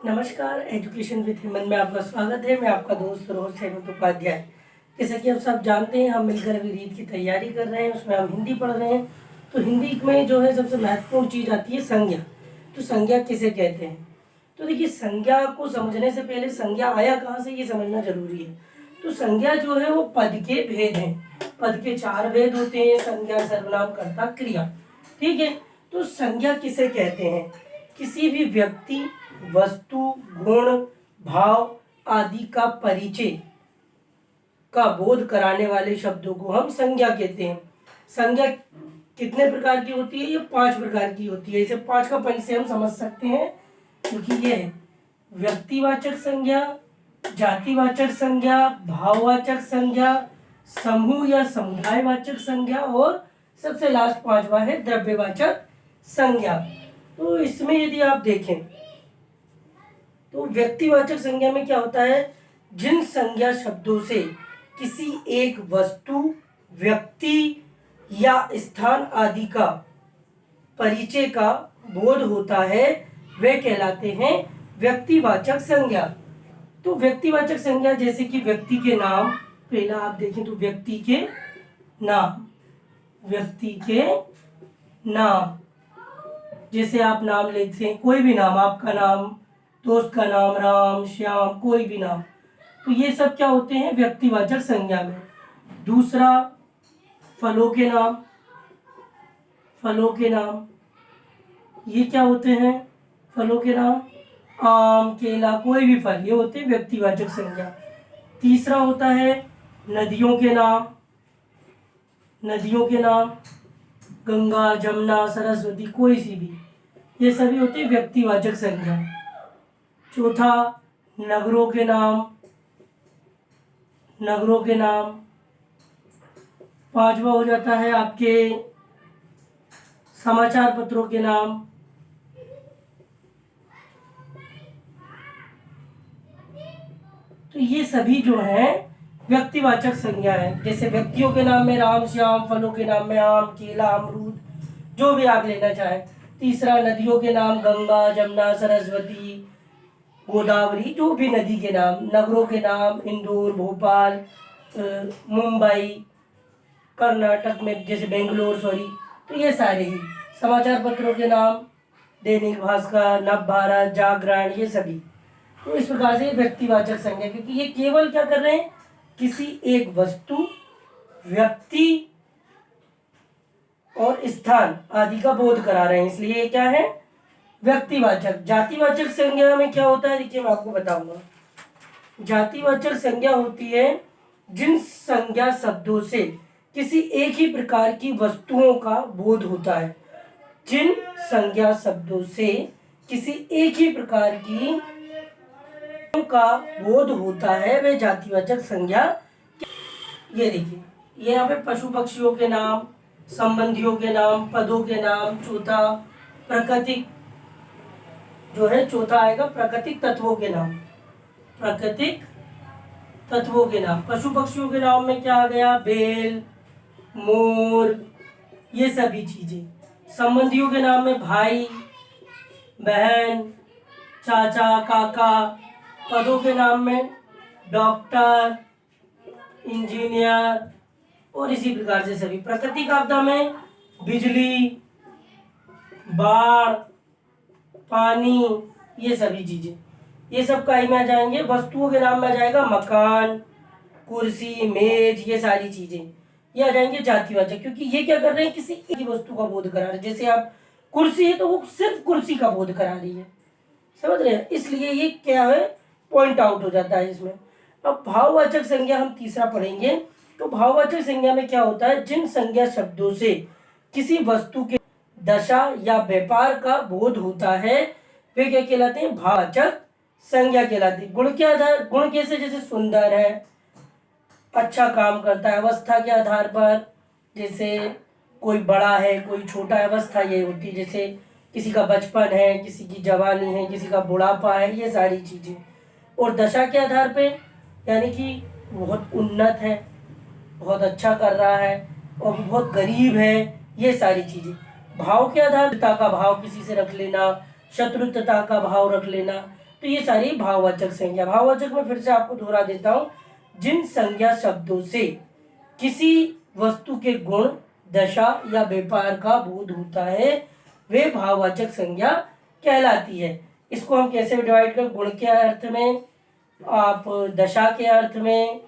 नमस्कार, education with Hemant में आपका स्वागत है। मैं आपका दोस्त रोहन हेमंत उपाध्याय। जैसा कि आप सब जानते हैं, हम मिलकर अभी रीट की तैयारी कर रहे हैं, उसमें हम हिंदी पढ़ रहे हैं। तो हिंदी में जो है सबसे महत्वपूर्ण चीज़ आती है संज्ञा। तो संज्ञा किसे कहते हैं? तो देखिए, संज्ञा को समझने से पहले संज्ञा आया कहाँ से ये समझना जरूरी है। तो संज्ञा जो है वो पद के भेद हैं। पद के 4 भेद होते हैं: संज्ञा, सर्वनाम, कर्ता, क्रिया। ठीक है। तो संज्ञा किसे कहते हैं? किसी भी व्यक्ति, वस्तु, गुण, भाव आदि का परिचय का बोध कराने वाले शब्दों को हम संज्ञा कहते हैं। संज्ञा कितने प्रकार की होती है? ये 5 प्रकार की होती है। इसे 5 का परिचय हम समझ सकते हैं, क्योंकि ये है व्यक्तिवाचक संज्ञा, जातिवाचक संज्ञा, भाववाचक संज्ञा, समूह या समुदायवाचक संज्ञा और सबसे लास्ट 5वां है द्रव्यवाचक संज्ञा। तो इसमें यदि आप देखें तो व्यक्तिवाचक संज्ञा में क्या होता है? जिन संज्ञा शब्दों से किसी एक वस्तु, व्यक्ति या स्थान आदि का परिचय का बोध होता है, वे कहलाते हैं व्यक्तिवाचक संज्ञा। तो व्यक्तिवाचक संज्ञा जैसे कि व्यक्ति के नाम, पहला आप देखें तो व्यक्ति के नाम, व्यक्ति के नाम, जैसे आप नाम लेते हैं, कोई भी नाम, आपका नाम, दोस्त का नाम, राम, श्याम, कोई भी नाम, तो ये सब क्या होते हैं? व्यक्तिवाचक संज्ञा में। दूसरा, फलों के नाम, फलों के नाम, ये क्या होते हैं? फलों के नाम, आम, केला, कोई भी फल, ये होते हैं व्यक्तिवाचक संज्ञा। तीसरा होता है नदियों के नाम, नदियों के नाम, गंगा, जमुना, सरस्वती, कोई सी भी, ये सभी होते हैं व्यक्तिवाचक संज्ञा। चौथा, नगरों के नाम, नगरों के नाम। पांचवा हो जाता है आपके समाचार पत्रों के नाम। तो ये सभी जो है व्यक्तिवाचक संज्ञा है। जैसे व्यक्तियों के नाम में राम, श्याम, फलों के नाम में आम, केला, अमरूद, जो भी आप लेना चाहें। तीसरा, नदियों के नाम, गंगा, जमुना, सरस्वती, गोदावरी, जो भी नदी के नाम। नगरों के नाम, इंदौर, भोपाल, मुंबई, कर्नाटक में जैसे बेंगलोर, सॉरी, तो ये सारे ही। समाचार पत्रों के नाम, दैनिक भास्कर, नवभारत, जागरण, ये सभी। तो इस प्रकार से व्यक्तिवाचक संज्ञा, क्योंकि ये केवल क्या कर रहे हैं? किसी एक वस्तु, व्यक्ति और स्थान आदि का बोध करा रहे हैं, इसलिए ये क्या है? व्यक्तिवाचक। जातिवाचक संज्ञा में क्या होता है? देखिए, मैं आपको बताऊंगा। जातिवाचक संज्ञा होती है जिन संज्ञा शब्दों से किसी एक ही प्रकार की वस्तुओं का बोध होता है। जिन संज्ञा शब्दों से किसी एक ही प्रकार की का बोध होता है, वे जातिवाचक संज्ञा। ये देखिए, ये यहाँ पे पशु पक्षियों के नाम, संबंधियों के नाम, पदों के नाम। चौथा, प्राकृतिक जो है, चौथा आएगा प्राकृतिक तत्वों के नाम, प्राकृतिक तत्वों के नाम। पशु पक्षियों के नाम में क्या आ गया? बैल, मोर, ये सभी चीजें। संबंधियों के नाम में भाई, बहन, चाचा, काका। पदों के नाम में डॉक्टर, इंजीनियर और इसी प्रकार से सभी। प्राकृतिक आपदा में बिजली, बाढ़, पानी, ये सभी चीजें, ये सब का ही में आ जाएंगे। वस्तुओं के नाम में आ जाएगा मकान, कुर्सी, मेज, ये सारी चीजें, ये आ जाएंगे जातिवाचक, क्योंकि ये क्या कर रहे हैं? किसी एक वस्तु का बोध करा रहे हैं। जैसे आप कुर्सी है तो वो सिर्फ कुर्सी का बोध करा रही है, समझ रहे हैं? इसलिए ये क्या है? पॉइंट आउट हो जाता है इसमें। अब भाववाचक संज्ञा हम तीसरा पढ़ेंगे। तो भाववाचक संज्ञा में क्या होता है? जिन संज्ञा शब्दों से किसी वस्तु के दशा या व्यापार का बोध होता है, वे क्या कहलाते हैं? भाववाचक संज्ञा कहलाती है। गुण के आधार, गुण कैसे? जैसे सुंदर है, अच्छा काम करता है। अवस्था के आधार पर, जैसे कोई बड़ा है, कोई छोटा है, अवस्था ये होती है। जैसे किसी का बचपन है, किसी की जवानी है, किसी का बुढ़ापा है, ये सारी चीजें। और दशा के आधार पे, यानी कि बहुत उन्नत है, बहुत अच्छा कर रहा है, और बहुत गरीब है, ये सारी चीजें। भाव के आधार का भाव किसी से रख लेना, शत्रुता का भाव रख लेना, तो ये सारी भाववाचक संज्ञा। भाववाचक में फिर से आपको दोहरा देता हूँ, जिन संज्ञा शब्दों से किसी वस्तु के गुण, दशा या व्यापार का बोध होता है वे भाववाचक संज्ञा कहलाती है। इसको हम कैसे डिवाइड कर, गुण के अर्थ में, आप दशा के अर्थ में,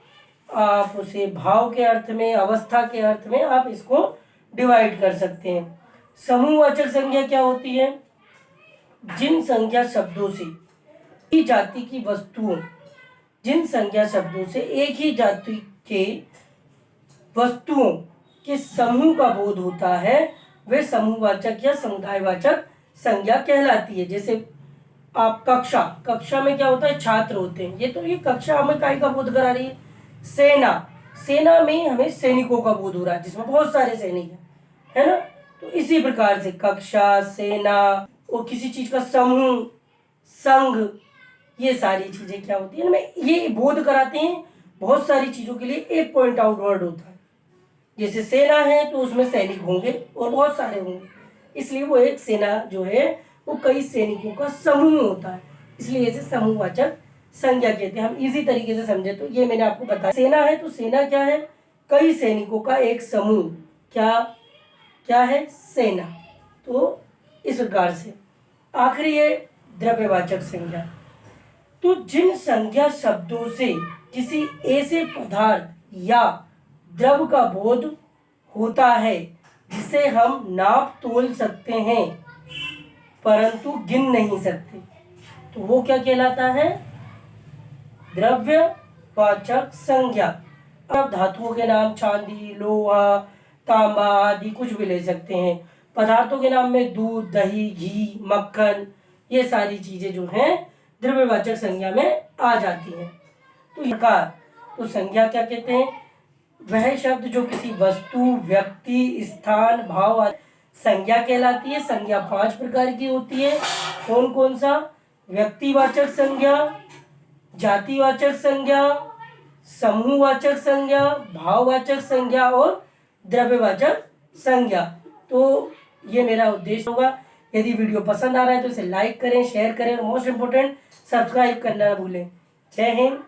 आप उसे भाव के अर्थ में, अवस्था के अर्थ में आप इसको डिवाइड कर सकते हैं। समूहवाचक संज्ञा क्या होती है, जिन संज्ञा शब्दों से ही जाति की वस्तुओं, जिन संज्ञा शब्दों से एक ही जाति के वस्तुओं के समूह का बोध होता है वे समूहवाचक या समुदायवाचक संज्ञा कहलाती है। जैसे आप कक्षा में क्या होता है, छात्र होते हैं, ये कक्षा हमें काय का बोध करा रही है, सेना में हमें सैनिकों का बोध हो रहा है जिसमें बहुत सारे सैनिक है ना। तो इसी प्रकार से कक्षा, सेना और किसी चीज का समूह, संघ, ये सारी चीजें क्या होती है, हमें ये बोध कराते हैं। बहुत सारी चीजों के लिए एक पॉइंट आउट वर्ड होता है। जैसे सेना है तो उसमें सैनिक होंगे और बहुत सारे होंगे, इसलिए वो एक सेना जो है वो कई सैनिकों का समूह होता है, इसलिए इसे समूहवाचक संज्ञा कहते हैं। हम इजी तरीके से समझे तो ये मैंने आपको बताया। सेना है तो सेना क्या है, कई सैनिकों का एक समूह, क्या है, सेना। तो इस प्रकार से आखिरी है द्रव्यवाचक संज्ञा। तो जिन संज्ञा शब्दों से किसी ऐसे पदार्थ या द्रव का बोध होता है जिसे हम नाप तोल सकते हैं परंतु गिन नहीं सकते, तो वो क्या कहलाता है, द्रव्यवाचक संज्ञा। अब धातुओं के नाम चांदी, लोहा, तांबा आदि कुछ भी ले सकते हैं। पदार्थों के नाम में दूध, दही, घी, मक्खन, ये सारी चीजें जो हैं द्रव्यवाचक संज्ञा में आ जाती हैं। तो संज्ञा क्या कहते हैं, वह शब्द जो किसी वस्तु, व्यक्ति, स्थान, भाव आदि संज्ञा कहलाती है। संज्ञा 5 प्रकार की होती है। कौन कौन सा, व्यक्तिवाचक संज्ञा, जातिवाचक संज्ञा, समूहवाचक संज्ञा, भाववाचक संज्ञा और द्रव्यवाचक संज्ञा। तो ये मेरा उद्देश्य होगा। यदि वीडियो पसंद आ रहा है तो इसे लाइक करें, शेयर करें और मोस्ट इम्पोर्टेंट सब्सक्राइब करना ना भूलें। जय हिंद।